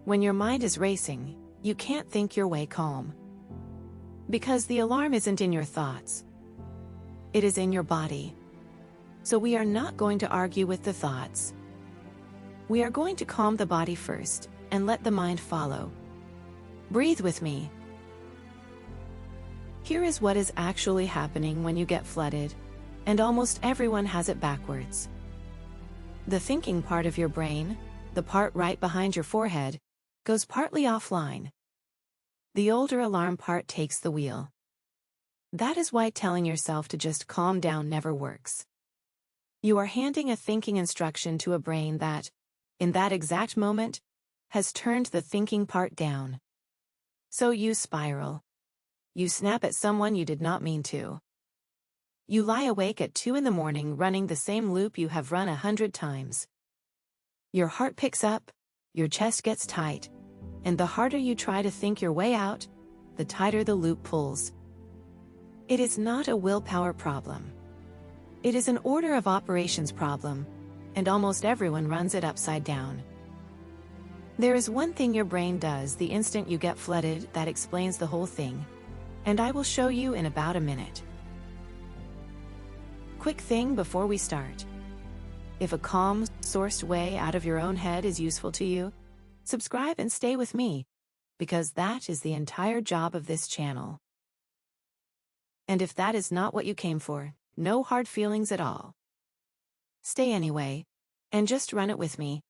When your mind is racing, you can't think your way calm. Because the alarm isn't in your thoughts. It is in your body. So we are not going to argue with the thoughts. We are going to calm the body first, and let the mind follow. Breathe with me. Here is what is actually happening when you get flooded, and almost everyone has it backwards. The thinking part of your brain, the part right behind your forehead, goes partly offline. The older alarm part takes the wheel. That is why telling yourself to just calm down never works. You are handing a thinking instruction to a brain that, in that exact moment, has turned the thinking part down. So you spiral. You snap at someone you did not mean to. You lie awake at 2 in the morning running the same loop you have run 100 times. Your heart picks up, your chest gets tight, and the harder you try to think your way out, the tighter the loop pulls. It is not a willpower problem. It is an order of operations problem, and almost everyone runs it upside down. There is one thing your brain does the instant you get flooded that explains the whole thing, and I will show you in about a minute. Quick thing before we start. If a calm, sourced way out of your own head is useful to you, subscribe and stay with me, because that is the entire job of this channel. And if that is not what you came for, no hard feelings at all. Stay anyway, and just run it with me,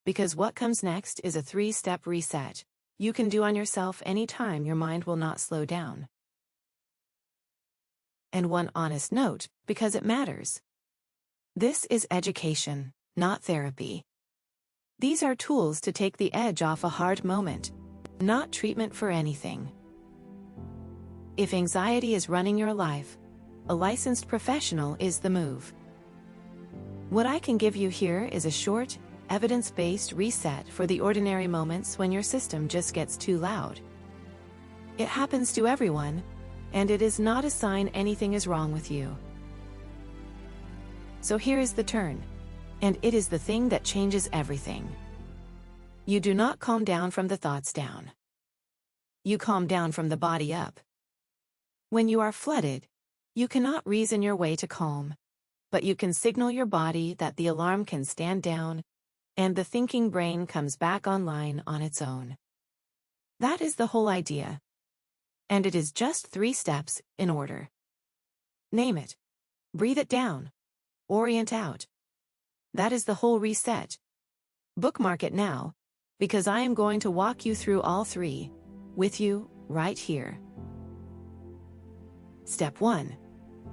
because what comes next is a 3-step reset you can do on yourself anytime your mind will not slow down. And one honest note, because it matters. This is education, not therapy. These are tools to take the edge off a hard moment, not treatment for anything. If anxiety is running your life, a licensed professional is the move. What I can give you here is a short, evidence-based reset for the ordinary moments when your system just gets too loud. It happens to everyone, and it is not a sign anything is wrong with you. So here is the turn, and it is the thing that changes everything. You do not calm down from the thoughts down. You calm down from the body up. When you are flooded, you cannot reason your way to calm, but you can signal your body that the alarm can stand down, and the thinking brain comes back online on its own. That is the whole idea. And it is just 3 steps in order. Name it. Breathe it down. Orient out. That is the whole reset. Bookmark it now, because I am going to walk you through all 3, with you, right here. Step 1.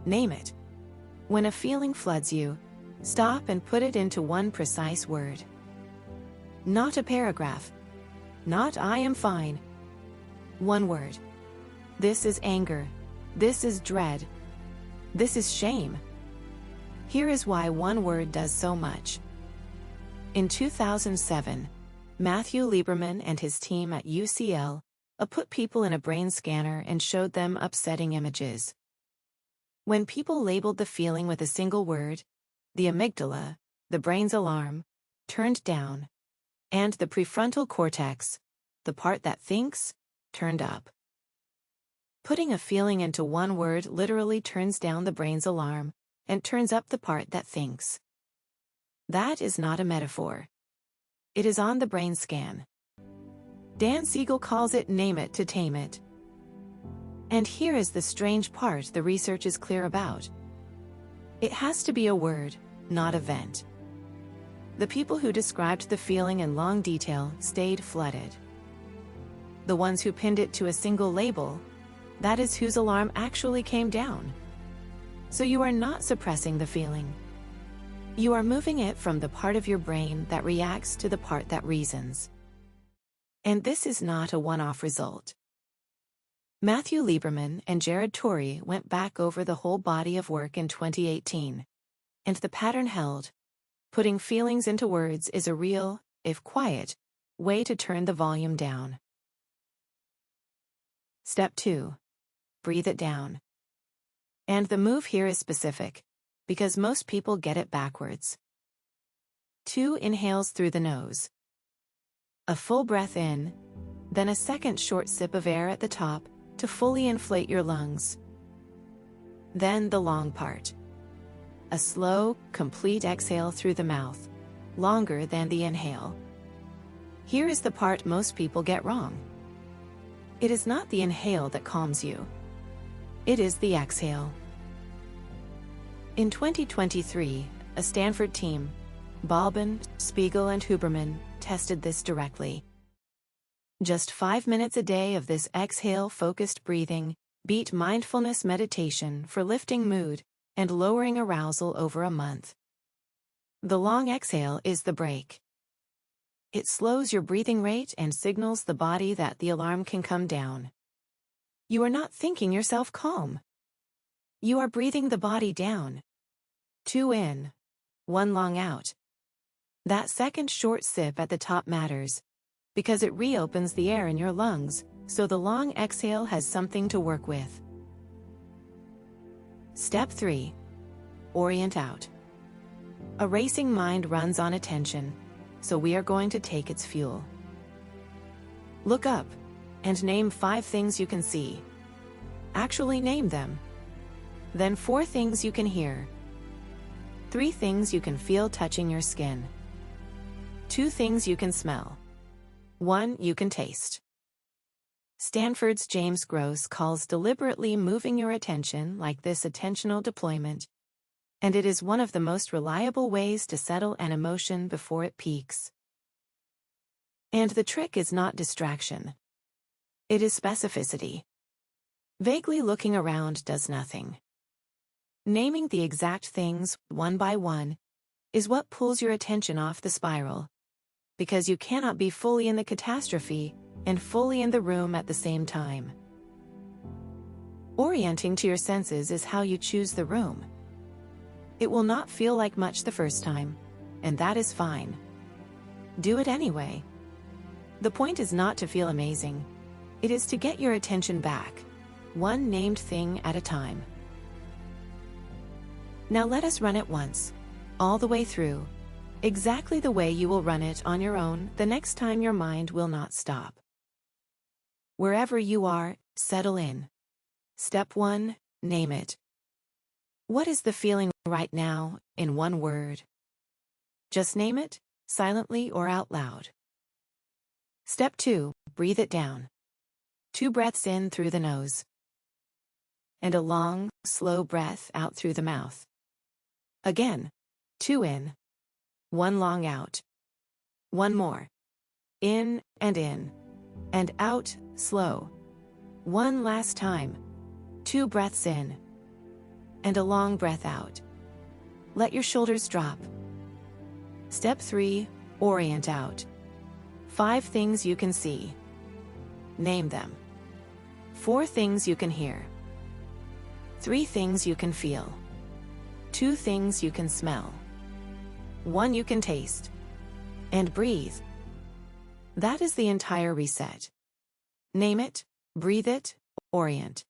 Name it. When a feeling floods you, stop and put it into one precise word. Not a paragraph. Not "I am fine." One word. This is anger. This is dread. This is shame. Here is why one word does so much. In 2007, Matthew Lieberman and his team at UCLA put people in a brain scanner and showed them upsetting images. When people labeled the feeling with a single word, the amygdala, the brain's alarm, turned down, and the prefrontal cortex, the part that thinks, turned up. Putting a feeling into one word literally turns down the brain's alarm and turns up the part that thinks. That is not a metaphor. It is on the brain scan. Siegel calls it "name it to tame it." And here is the strange part the research is clear about. It has to be a word, not a vent. The people who described the feeling in long detail stayed flooded. The ones who pinned it to a single label, that is whose alarm actually came down. So you are not suppressing the feeling. You are moving it from the part of your brain that reacts to the part that reasons. And this is not a one-off result. Matthew Lieberman and Jared Torrey went back over the whole body of work in 2018, and the pattern held. Putting feelings into words is a real, if quiet, way to turn the volume down. Step 2. Breathe it down. And the move here is specific, because most people get it backwards. 2 inhales through the nose. A full breath in, then a second short sip of air at the top to fully inflate your lungs. Then the long part. A slow, complete exhale through the mouth, longer than the inhale. Here is the part most people get wrong. It is not the inhale that calms you. It is the exhale. In 2023, a Stanford team, Lieberman, Siegel and Lieberman, tested this directly. Just 5 minutes a day of this exhale-focused breathing beat mindfulness meditation for lifting mood and lowering arousal over a month. The long exhale is the break. It slows your breathing rate and signals the body that the alarm can come down. You are not thinking yourself calm. You are breathing the body down. 2 in, 1 long out. That second short sip at the top matters, because it reopens the air in your lungs, so the long exhale has something to work with. Step 3. Orient out. A racing mind runs on attention, so we are going to take its fuel. Look up, and name 5 things you can see. Actually name them. Then 4 things you can hear. 3 things you can feel touching your skin. 2 things you can smell. 1 you can taste. Stanford's James Gross calls deliberately moving your attention like this attentional deployment, and it is one of the most reliable ways to settle an emotion before it peaks. And the trick is not distraction. It is specificity. Vaguely looking around does nothing. Naming the exact things, one by one, is what pulls your attention off the spiral, because you cannot be fully in the catastrophe and fully in the room at the same time. Orienting to your senses is how you choose the room. It will not feel like much the first time, and that is fine. Do it anyway. The point is not to feel amazing. It is to get your attention back, one named thing at a time. Now let us run it once, all the way through, exactly the way you will run it on your own the next time your mind will not stop. Wherever you are, settle in. Step 1, name it. What is the feeling right now, in one word? Just name it, silently or out loud. Step 2, breathe it down. 2 breaths in through the nose. And a long, slow breath out through the mouth. Again, 2 in. 1 long out. 1 more. In, and out, slow. 1 last time. 2 breaths in. And a long breath out. Let your shoulders drop. Step 3, orient out. 5 things you can see. Name them. 4 things you can hear. 3 things you can feel. 2 things you can smell. 1 you can taste. And breathe. That is the entire reset. Name it, breathe it, orient.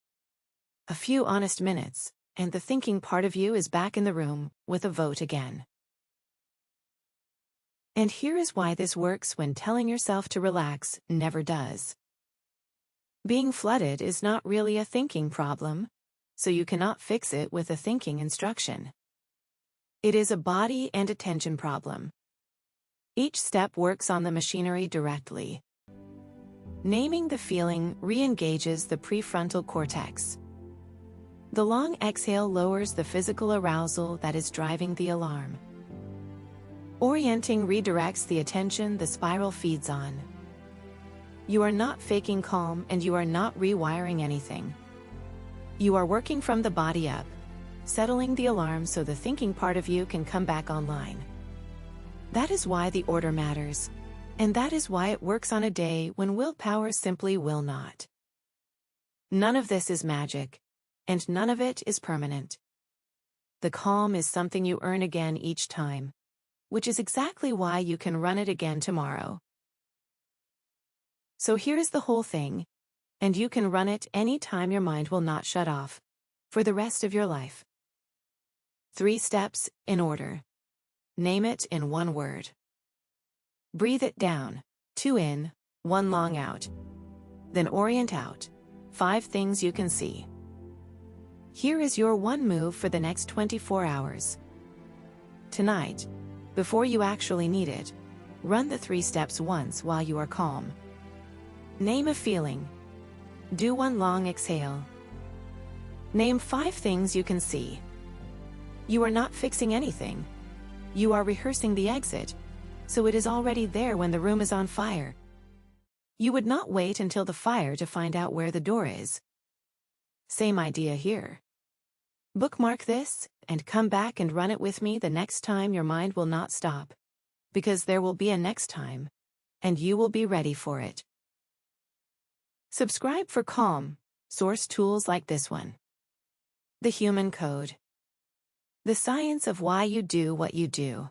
A few honest minutes, and the thinking part of you is back in the room with a vote again. And here is why this works when telling yourself to relax never does. Being flooded is not really a thinking problem, so you cannot fix it with a thinking instruction. It is a body and attention problem. Each step works on the machinery directly. Naming the feeling re-engages the prefrontal cortex. The long exhale lowers the physical arousal that is driving the alarm. Orienting redirects the attention the spiral feeds on. You are not faking calm and you are not rewiring anything. You are working from the body up, settling the alarm so the thinking part of you can come back online. That is why the order matters, and that is why it works on a day when willpower simply will not. None of this is magic, and none of it is permanent. The calm is something you earn again each time, which is exactly why you can run it again tomorrow. So here's the whole thing, and you can run it any time your mind will not shut off, for the rest of your life. 3 steps, in order. Name it in 1 word. Breathe it down. 2 in, 1 long out. Then orient out. 5 things you can see. Here is your one move for the next 24 hours. Tonight, before you actually need it, run the 3 steps once while you are calm. Name a feeling. Do 1 long exhale. Name 5 things you can see. You are not fixing anything. You are rehearsing the exit, so it is already there when the room is on fire. You would not wait until the fire to find out where the door is. Same idea here. Bookmark this, and come back and run it with me the next time. Your mind will not stop, because there will be a next time, and you will be ready for it. Subscribe for calm, source tools like this one. The Human Code. The science of why you do what you do.